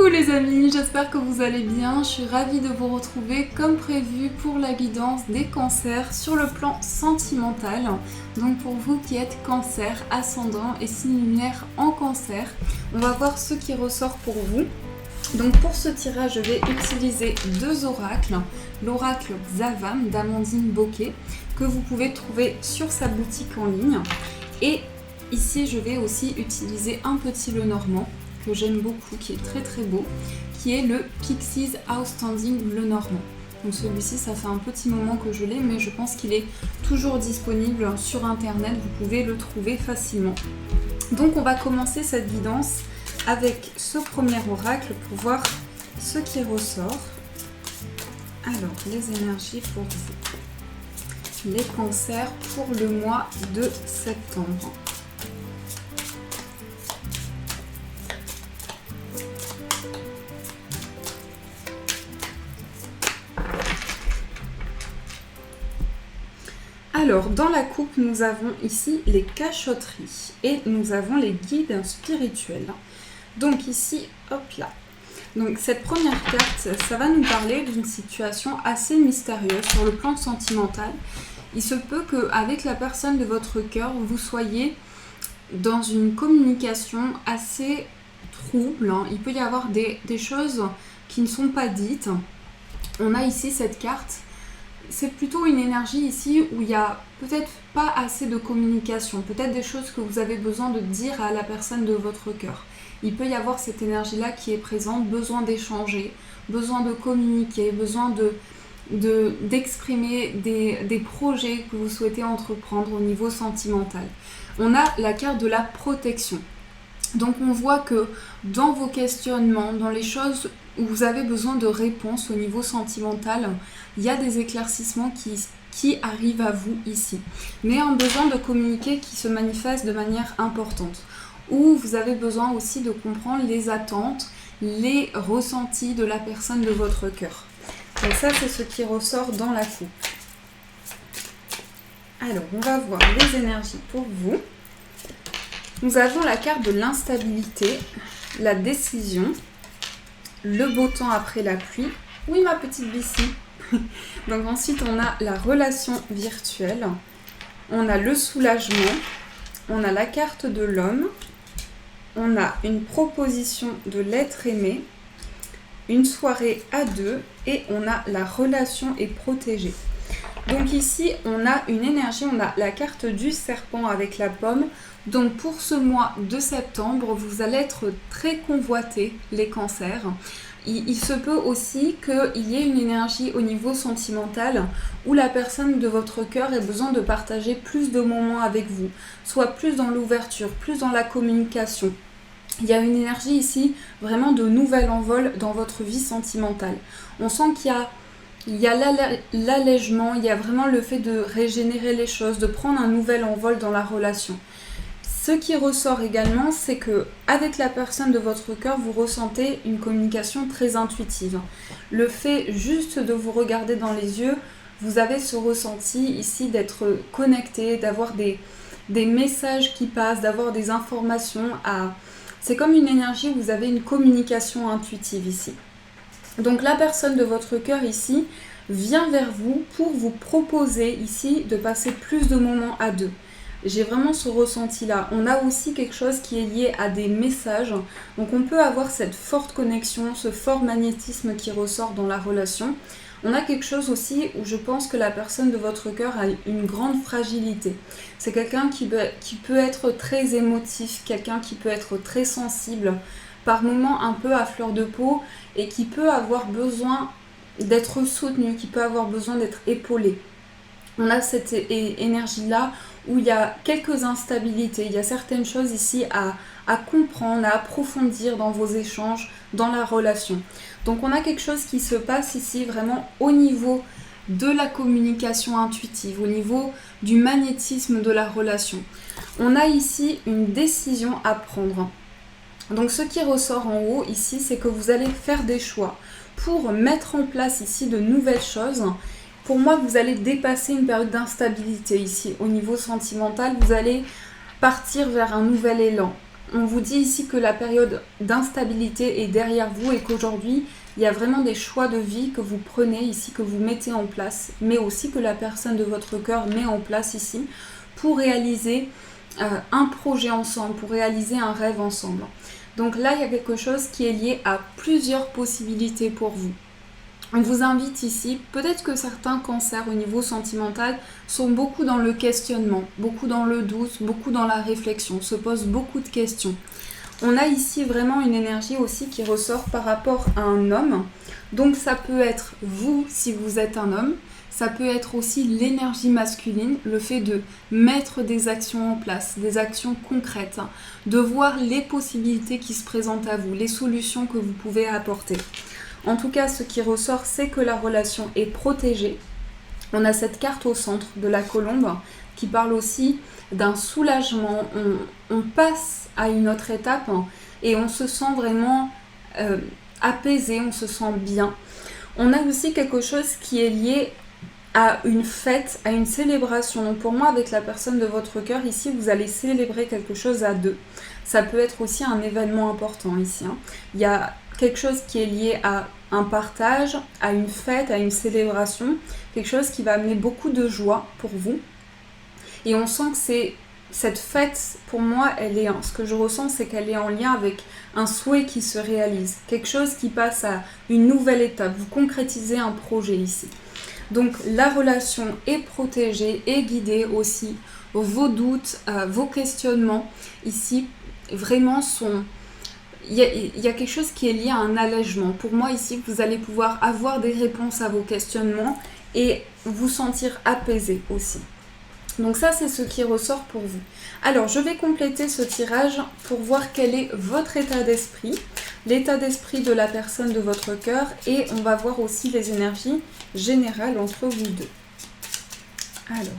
Coucou les amis, j'espère que vous allez bien. Je suis ravie de vous retrouver comme prévu pour la guidance des cancers sur le plan sentimental. Donc pour vous qui êtes cancer, ascendant et signe lunaire en cancer, on va voir ce qui ressort pour vous. Donc pour ce tirage, je vais utiliser deux oracles. L'oracle Xavam d'Amandine Bocquet que vous pouvez trouver sur sa boutique en ligne. Et ici, je vais aussi utiliser un petit Lenormand que j'aime beaucoup, qui est très très beau, qui est le Pixies Outstanding Lenormand. Donc celui-ci, ça fait un petit moment que je l'ai, mais je pense qu'il est toujours disponible sur internet, vous pouvez le trouver facilement. Donc on va commencer cette guidance avec ce premier oracle pour voir ce qui ressort. Alors, les énergies pour vous. Les cancers pour le mois de septembre. Alors, dans la coupe, nous avons ici les cachotteries et nous avons les guides spirituels. Donc ici, hop là. Donc cette première carte, ça va nous parler d'une situation assez mystérieuse sur le plan sentimental. Il se peut qu'avec la personne de votre cœur, vous soyez dans une communication assez trouble. Il peut y avoir des choses qui ne sont pas dites. On a ici cette carte. C'est plutôt une énergie ici où il n'y a peut-être pas assez de communication, peut-être des choses que vous avez besoin de dire à la personne de votre cœur. Il peut y avoir cette énergie-là qui est présente, besoin d'échanger, besoin de communiquer, besoin d'exprimer des projets que vous souhaitez entreprendre au niveau sentimental. On a la carte de la protection. Donc on voit que dans vos questionnements, dans les choses où vous avez besoin de réponses au niveau sentimental, il y a des éclaircissements qui arrivent à vous ici. Mais un besoin de communiquer qui se manifeste de manière importante. Où vous avez besoin aussi de comprendre les attentes, les ressentis de la personne de votre cœur. Donc ça, c'est ce qui ressort dans la coupe. Alors, on va voir les énergies pour vous. Nous avons la carte de l'instabilité, la décision, le beau temps après la pluie. Oui, ma petite Bici. Donc ensuite, on a la relation virtuelle, on a le soulagement, on a la carte de l'homme, on a une proposition de l'être aimé, une soirée à deux et on a la relation est protégée. Donc ici, on a une énergie, on a la carte du serpent avec la pomme. Donc pour ce mois de septembre, vous allez être très convoités, les cancers. Il se peut aussi qu'il y ait une énergie au niveau sentimental où la personne de votre cœur ait besoin de partager plus de moments avec vous, soit plus dans l'ouverture, plus dans la communication. Il y a une énergie ici vraiment de nouvel envol dans votre vie sentimentale. On sent qu'il y a l'allègement, il y a vraiment le fait de régénérer les choses, de prendre un nouvel envol dans la relation. Ce qui ressort également, c'est que avec la personne de votre cœur, vous ressentez une communication très intuitive. Le fait juste de vous regarder dans les yeux, vous avez ce ressenti ici d'être connecté, d'avoir des messages qui passent, d'avoir des informations à... C'est comme une énergie où vous avez une communication intuitive ici. Donc la personne de votre cœur ici vient vers vous pour vous proposer ici de passer plus de moments à deux. J'ai vraiment ce ressenti-là. On a aussi quelque chose qui est lié à des messages. Donc on peut avoir cette forte connexion, ce fort magnétisme qui ressort dans la relation. On a quelque chose aussi où je pense que la personne de votre cœur a une grande fragilité. C'est quelqu'un qui peut être très émotif, quelqu'un qui peut être très sensible, par moments un peu à fleur de peau et qui peut avoir besoin d'être soutenu, qui peut avoir besoin d'être épaulé. On a cette énergie-là où il y a quelques instabilités, il y a certaines choses ici à comprendre, à approfondir dans vos échanges, dans la relation. Donc on a quelque chose qui se passe ici vraiment au niveau de la communication intuitive, au niveau du magnétisme de la relation. On a ici une décision à prendre. Donc ce qui ressort en haut ici, c'est que vous allez faire des choix pour mettre en place ici de nouvelles choses. Pour moi, vous allez dépasser une période d'instabilité ici. Au niveau sentimental, vous allez partir vers un nouvel élan. on vous dit ici que la période d'instabilité est derrière vous et qu'aujourd'hui, il y a vraiment des choix de vie que vous prenez ici, que vous mettez en place, mais aussi que la personne de votre cœur met en place ici pour réaliser un projet ensemble, pour réaliser un rêve ensemble. Donc là, il y a quelque chose qui est lié à plusieurs possibilités pour vous. On vous invite ici, peut-être que certains cancers au niveau sentimental sont beaucoup dans le questionnement, beaucoup dans le doute, beaucoup dans la réflexion, se posent beaucoup de questions. On a ici vraiment une énergie aussi qui ressort par rapport à un homme. Donc ça peut être vous si vous êtes un homme, ça peut être aussi l'énergie masculine, le fait de mettre des actions en place, des actions concrètes, de voir les possibilités qui se présentent à vous, les solutions que vous pouvez apporter. En tout cas, ce qui ressort, c'est que la relation est protégée. On a cette carte au centre de la colombe qui parle aussi d'un soulagement. On passe à une autre étape et on se sent vraiment apaisé, on se sent bien. On a aussi quelque chose qui est lié à une fête, à une célébration. Donc pour moi, avec la personne de votre cœur, ici, vous allez célébrer quelque chose à deux. Ça peut être aussi un événement important ici. Il y a quelque chose qui est lié à un partage, à une fête, à une célébration, quelque chose qui va amener beaucoup de joie pour vous. Et on sent que cette fête, pour moi, ce que je ressens, c'est qu'elle est en lien avec un souhait qui se réalise, quelque chose qui passe à une nouvelle étape. Vous concrétisez un projet ici. Donc la relation est protégée et guidée aussi. Vos doutes, vos questionnements ici, vraiment sont... Il y a quelque chose qui est lié à un allègement. Pour moi ici, vous allez pouvoir avoir des réponses à vos questionnements et vous sentir apaisé aussi. Donc ça, c'est ce qui ressort pour vous. Alors, je vais compléter ce tirage pour voir quel est votre état d'esprit, l'état d'esprit de la personne de votre cœur et on va voir aussi les énergies générales entre vous deux. Alors...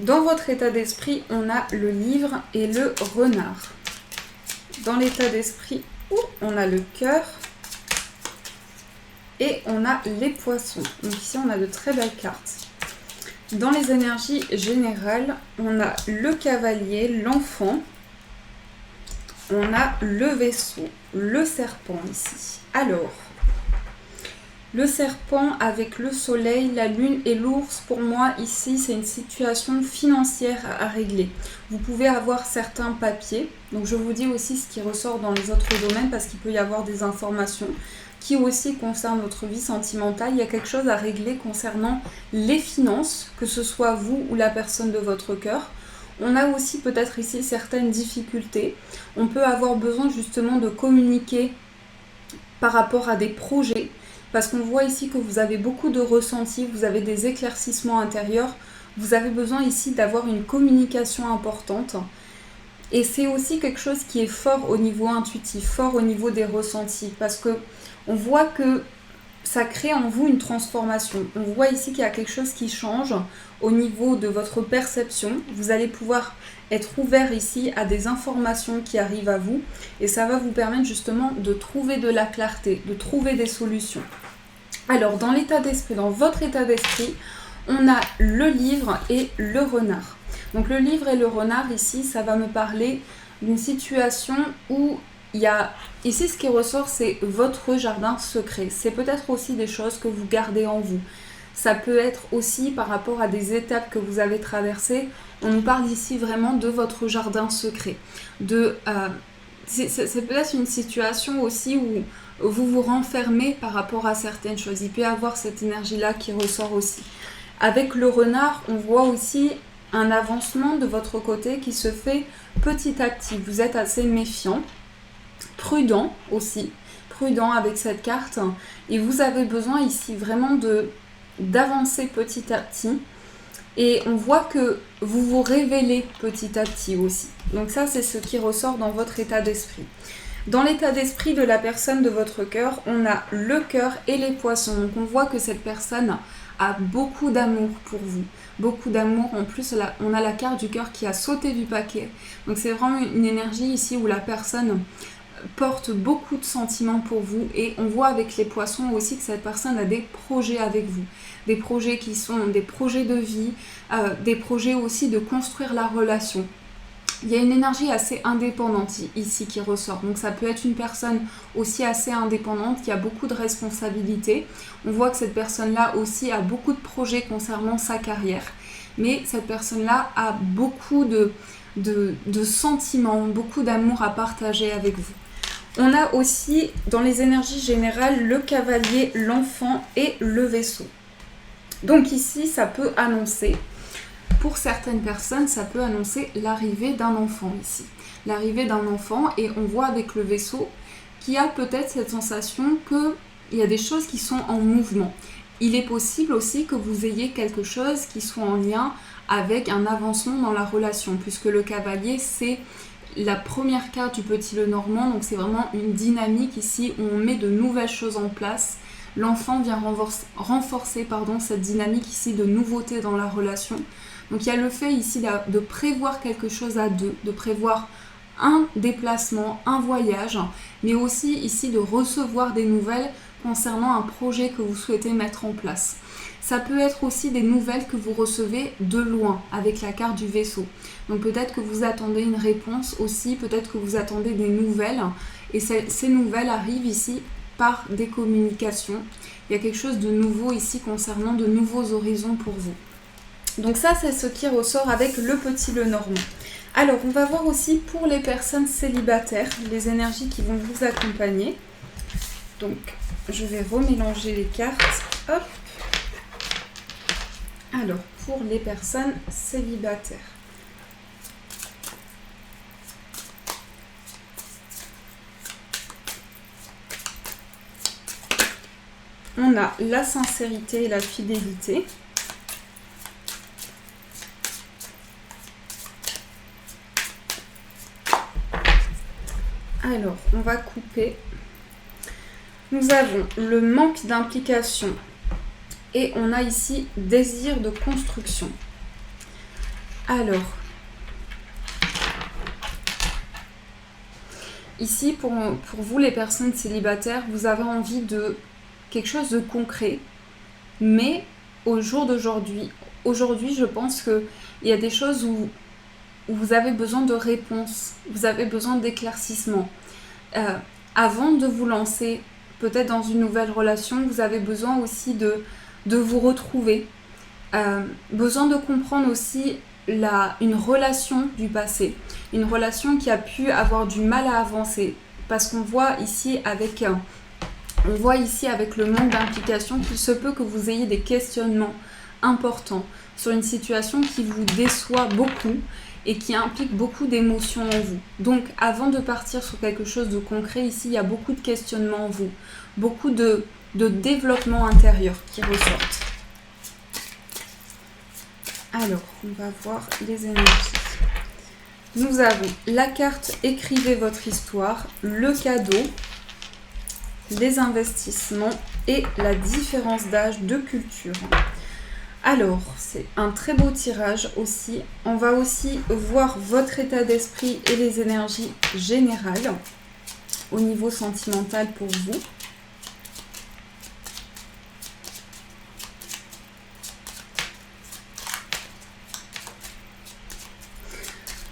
Dans votre état d'esprit, on a le livre et le renard. Dans l'état d'esprit, on a le cœur et on a les poissons. Donc ici, on a de très belles cartes. Dans les énergies générales, on a le cavalier, l'enfant. On a le vaisseau, le serpent ici. Alors... Le serpent avec le soleil, la lune et l'ours, pour moi, ici, c'est une situation financière à régler. Vous pouvez avoir certains papiers. Donc, je vous dis aussi ce qui ressort dans les autres domaines parce qu'il peut y avoir des informations qui aussi concernent votre vie sentimentale. Il y a quelque chose à régler concernant les finances, que ce soit vous ou la personne de votre cœur. On a aussi peut-être ici certaines difficultés. On peut avoir besoin justement de communiquer par rapport à des projets. Parce qu'on voit ici que vous avez beaucoup de ressentis, vous avez des éclaircissements intérieurs, vous avez besoin ici d'avoir une communication importante. Et c'est aussi quelque chose qui est fort au niveau intuitif, fort au niveau des ressentis, parce que on voit que ça crée en vous une transformation. On voit ici qu'il y a quelque chose qui change au niveau de votre perception. Vous allez pouvoir être ouvert ici à des informations qui arrivent à vous et ça va vous permettre justement de trouver de la clarté, de trouver des solutions. Alors dans l'état d'esprit, dans votre état d'esprit, on a le livre et le renard. Donc le livre et le renard ici, ça va me parler d'une situation où il y a... Ici ce qui ressort, c'est votre jardin secret. C'est peut-être aussi des choses que vous gardez en vous. Ça peut être aussi par rapport à des étapes que vous avez traversées. On nous parle ici vraiment de votre jardin secret. C'est peut-être une situation aussi où vous vous renfermez par rapport à certaines choses. Il peut y avoir cette énergie-là qui ressort aussi. Avec le renard, on voit aussi un avancement de votre côté qui se fait petit à petit. Vous êtes assez méfiant, prudent aussi, prudent avec cette carte. Et vous avez besoin ici vraiment d'avancer petit à petit et on voit que vous vous révélez petit à petit aussi. Donc ça, c'est ce qui ressort dans votre état d'esprit. Dans l'état d'esprit de la personne de votre cœur, on a le cœur et les poissons. Donc on voit que cette personne a beaucoup d'amour pour vous. Beaucoup d'amour. En plus, on a la carte du cœur qui a sauté du paquet. Donc c'est vraiment une énergie ici où la personne porte beaucoup de sentiments pour vous, et on voit avec les poissons aussi que cette personne a des projets avec vous. Des projets qui sont des projets de vie, des projets aussi de construire la relation. Il y a une énergie assez indépendante ici qui ressort. Donc ça peut être une personne aussi assez indépendante qui a beaucoup de responsabilités. On voit que cette personne-là aussi a beaucoup de projets concernant sa carrière. Mais cette personne-là a beaucoup de sentiments, beaucoup d'amour à partager avec vous. On a aussi dans les énergies générales le cavalier, l'enfant et le vaisseau. Donc ici, ça peut annoncer... Pour certaines personnes, ça peut annoncer l'arrivée d'un enfant ici. L'arrivée d'un enfant, et on voit avec le vaisseau qui a peut-être cette sensation qu'il y a des choses qui sont en mouvement. Il est possible aussi que vous ayez quelque chose qui soit en lien avec un avancement dans la relation, puisque le cavalier, c'est la première carte du Petit Lenormand, donc c'est vraiment une dynamique ici où on met de nouvelles choses en place. L'enfant vient renforcer cette dynamique ici de nouveauté dans la relation. Donc il y a le fait ici de prévoir quelque chose à deux, de prévoir un déplacement, un voyage, mais aussi ici de recevoir des nouvelles concernant un projet que vous souhaitez mettre en place. Ça peut être aussi des nouvelles que vous recevez de loin avec la carte du vaisseau. Donc peut-être que vous attendez une réponse aussi, peut-être que vous attendez des nouvelles, et ces nouvelles arrivent ici par des communications. Il y a quelque chose de nouveau ici concernant de nouveaux horizons pour vous. Donc ça, c'est ce qui ressort avec le Petit Lenormand. Alors, on va voir aussi pour les personnes célibataires, les énergies qui vont vous accompagner. Donc, je vais remélanger les cartes. Hop. Alors, pour les personnes célibataires. On a la sincérité et la fidélité. Alors, on va couper. Nous avons le manque d'implication et on a ici désir de construction. Alors, ici, pour vous les personnes célibataires, vous avez envie de quelque chose de concret, mais au jour d'aujourd'hui, je pense qu'il y a des choses où vous avez besoin de réponses, vous avez besoin d'éclaircissement. Avant de vous lancer peut-être dans une nouvelle relation, vous avez besoin aussi de vous retrouver, besoin de comprendre aussi une relation du passé, une relation qui a pu avoir du mal à avancer, parce qu'on voit ici avec le manque d'implication qu'il se peut que vous ayez des questionnements importants sur une situation qui vous déçoit beaucoup et qui implique beaucoup d'émotions en vous. Donc, avant de partir sur quelque chose de concret, ici, il y a beaucoup de questionnements en vous, beaucoup de développement intérieur qui ressortent. Alors, on va voir les énergies. Nous avons la carte « Écrivez votre histoire », le cadeau, les investissements et la différence d'âge de culture. Alors, c'est un très beau tirage aussi. On va aussi voir votre état d'esprit et les énergies générales au niveau sentimental pour vous.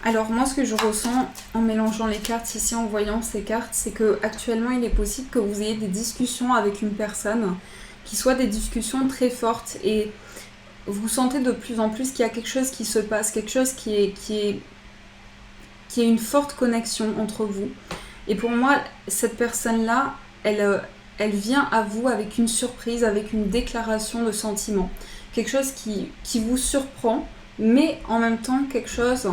Alors moi, ce que je ressens en mélangeant les cartes ici, en voyant ces cartes, c'est que actuellement, il est possible que vous ayez des discussions avec une personne qui soient des discussions très fortes et vous sentez de plus en plus qu'il y a quelque chose qui se passe, quelque chose qui est une forte connexion entre vous. Et pour moi, cette personne-là, elle vient à vous avec une surprise, avec une déclaration de sentiment. Quelque chose qui vous surprend, mais en même temps quelque chose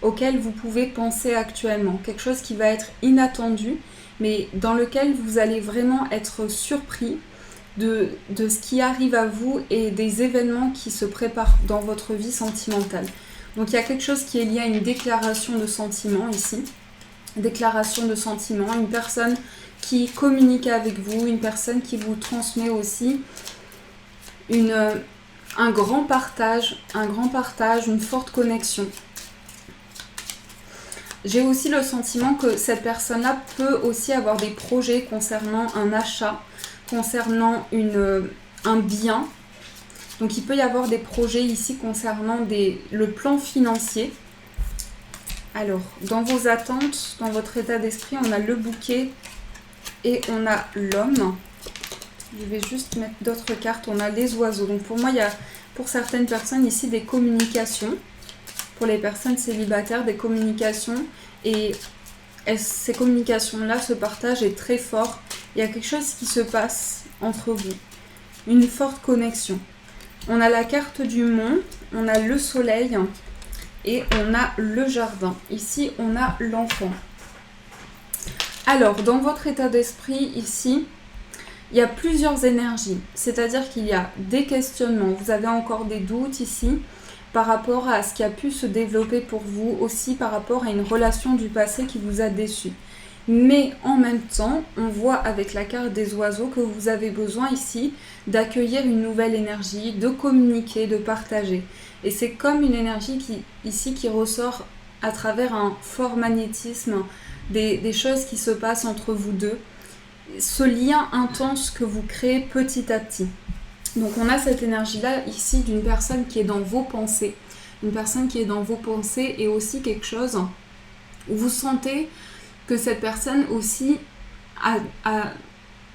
auquel vous pouvez penser actuellement. Quelque chose qui va être inattendu, mais dans lequel vous allez vraiment être surpris de ce qui arrive à vous et des événements qui se préparent dans votre vie sentimentale. Donc il y a quelque chose qui est lié à une déclaration de sentiment ici. Déclaration de sentiment, une personne qui communique avec vous, une personne qui vous transmet aussi un grand partage, une forte connexion. J'ai aussi le sentiment que cette personne-là peut aussi avoir des projets concernant un achat, concernant un bien. Donc il peut y avoir des projets ici concernant le plan financier. Alors, dans vos attentes, dans votre état d'esprit, on a le bouquet et on a l'homme. Je vais juste mettre d'autres cartes. On a les oiseaux. Donc pour moi, il y a pour certaines personnes ici des communications. Pour les personnes célibataires, des communications. Et ces communications-là, ce partage est très fort. Il y a quelque chose qui se passe entre vous. Une forte connexion. On a la carte du mont, on a le soleil et on a le jardin. Ici, on a l'enfant. Alors, dans votre état d'esprit, ici, il y a plusieurs énergies. C'est-à-dire qu'il y a des questionnements. Vous avez encore des doutes ici par rapport à ce qui a pu se développer pour vous, aussi par rapport à une relation du passé qui vous a déçu. Mais en même temps, on voit avec la carte des oiseaux que vous avez besoin ici d'accueillir une nouvelle énergie, de communiquer, de partager. Et c'est comme une énergie qui ressort à travers un fort magnétisme, des choses qui se passent entre vous deux. Ce lien intense que vous créez petit à petit. Donc on a cette énergie-là ici d'une personne qui est dans vos pensées. Une personne qui est dans vos pensées et aussi quelque chose où vous sentez que cette personne aussi a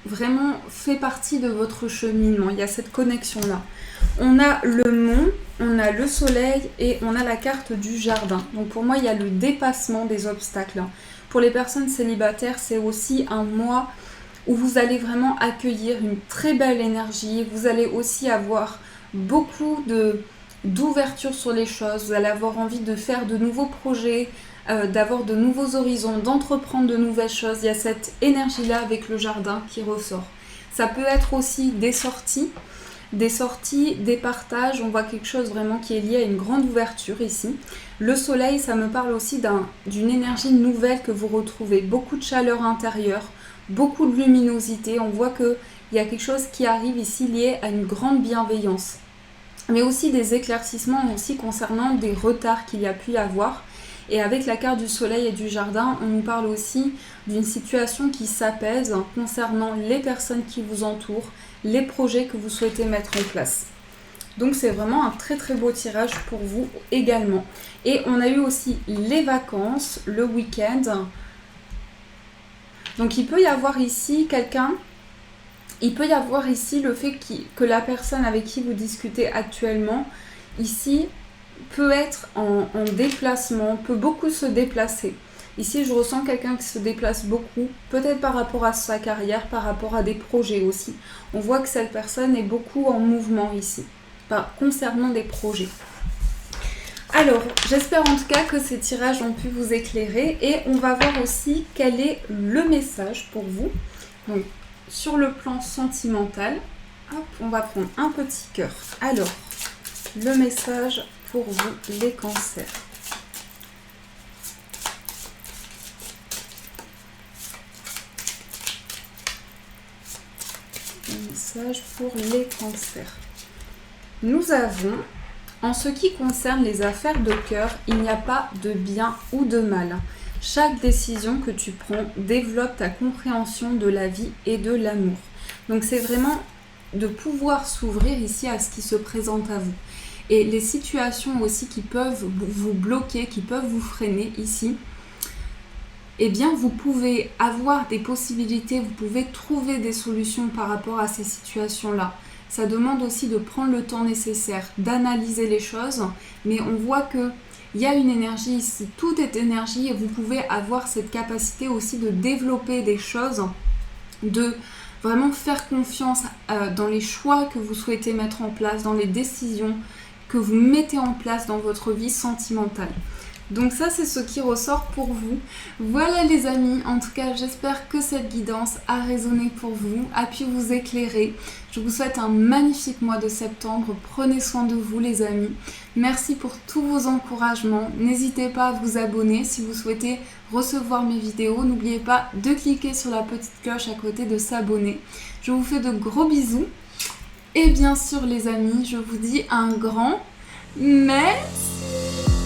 vraiment fait partie de votre cheminement. Il y a cette connexion-là. On a le mont, on a le soleil et on a la carte du jardin. Donc pour moi, il y a le dépassement des obstacles. Pour les personnes célibataires, c'est aussi un mois où vous allez vraiment accueillir une très belle énergie. Vous allez aussi avoir beaucoup d'ouverture sur les choses. Vous allez avoir envie de faire de nouveaux projets, d'avoir de nouveaux horizons, d'entreprendre de nouvelles choses. Il y a cette énergie-là avec le jardin qui ressort. Ça peut être aussi des sorties, des partages. On voit quelque chose vraiment qui est lié à une grande ouverture ici. Le soleil, ça me parle aussi d'une énergie nouvelle que vous retrouvez. Beaucoup de chaleur intérieure, beaucoup de luminosité. On voit qu'il y a quelque chose qui arrive ici lié à une grande bienveillance. Mais aussi des éclaircissements aussi concernant des retards qu'il y a pu y avoir. Et avec la carte du soleil et du jardin, on nous parle aussi d'une situation qui s'apaise concernant les personnes qui vous entourent, les projets que vous souhaitez mettre en place. Donc c'est vraiment un très très beau tirage pour vous également. Et on a eu aussi les vacances, le week-end. Donc il peut y avoir ici le fait que la personne avec qui vous discutez actuellement, ici, peut être en déplacement, peut beaucoup se déplacer. Ici, je ressens quelqu'un qui se déplace beaucoup, peut-être par rapport à sa carrière, par rapport à des projets aussi. On voit que cette personne est beaucoup en mouvement ici, concernant des projets. Alors, j'espère en tout cas que ces tirages ont pu vous éclairer et on va voir aussi quel est le message pour vous. Donc, sur le plan sentimental, hop, on va prendre un petit cœur. Alors, le message pour vous, les cancers. Le message pour les cancers. Nous avons, en ce qui concerne les affaires de cœur, il n'y a pas de bien ou de mal. Chaque décision que tu prends développe ta compréhension de la vie et de l'amour. Donc c'est vraiment de pouvoir s'ouvrir ici à ce qui se présente à vous. Et les situations aussi qui peuvent vous bloquer, qui peuvent vous freiner ici, eh bien vous pouvez avoir des possibilités, vous pouvez trouver des solutions par rapport à ces situations-là. Ça demande aussi de prendre le temps nécessaire, d'analyser les choses, mais on voit que il y a une énergie ici, tout est énergie et vous pouvez avoir cette capacité aussi de développer des choses, de vraiment faire confiance dans les choix que vous souhaitez mettre en place, dans les décisions que vous mettez en place dans votre vie sentimentale. Donc ça, c'est ce qui ressort pour vous. Voilà les amis, en tout cas, j'espère que cette guidance a résonné pour vous, a pu vous éclairer. Je vous souhaite un magnifique mois de septembre. Prenez soin de vous les amis. Merci pour tous vos encouragements. N'hésitez pas à vous abonner si vous souhaitez recevoir mes vidéos. N'oubliez pas de cliquer sur la petite cloche à côté de s'abonner. Je vous fais de gros bisous. Et bien sûr les amis, je vous dis un grand merci.